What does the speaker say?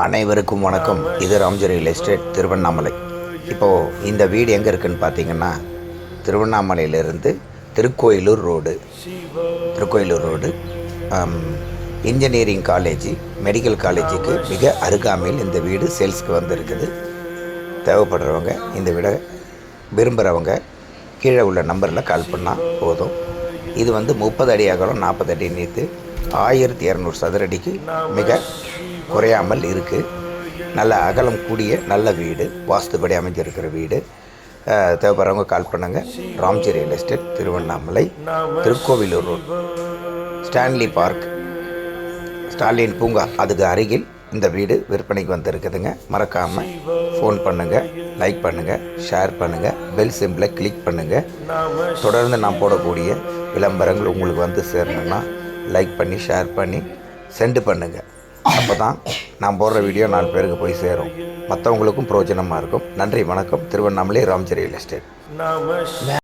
அனைவருக்கும் வணக்கம். இது ராம்ஜி ரியல் எஸ்டேட் திருவண்ணாமலை. இப்போது இந்த வீடு எங்கே இருக்குதுன்னு பார்த்தீங்கன்னா, திருவண்ணாமலையிலேருந்து Tirukoilur road engineering college, medical காலேஜுக்கு மிக அருகாமையில் இந்த வீடு சேல்ஸ்க்கு வந்திருக்குது. தேவைப்படுறவங்க இந்த வீடை விரும்புகிறவங்க கீழே உள்ள நம்பரில் கால் பண்ணால் போதும். இது 30 அடி அகலம், 40 அடி நீத்து, 1200 சதுரடிக்கு மிக குறையாமல் இருக்குது. நல்ல அகலம் கூடிய நல்ல வீடு, வாஸ்துபடி அமைஞ்சிருக்கிற வீடு. தேவைப்படுறவங்க கால் பண்ணுங்கள். Ramji real estate Tiruvannamalai, Tirukoilur road, Stanley park, Stalin பூங்கா அதுக்கு அருகில் இந்த வீடு விற்பனைக்கு வந்திருக்குதுங்க. மறக்காமல் ஃபோன் பண்ணுங்கள், லைக் பண்ணுங்கள், ஷேர் பண்ணுங்கள், பெல் சிம்பிளை கிளிக் பண்ணுங்கள். தொடர்ந்து நான் போடக்கூடிய விளம்பரங்கள் உங்களுக்கு சேரணுன்னா லைக் பண்ணி, ஷேர் பண்ணி, சென்ட் பண்ணுங்கள். அப்போ தான் நான் போடுற வீடியோ 4 பேருக்கு போய் சேரும், மற்றவங்களுக்கும் பிரயோஜனமாக இருக்கும். நன்றி, வணக்கம். Tiruvannamalai Ramji real estate.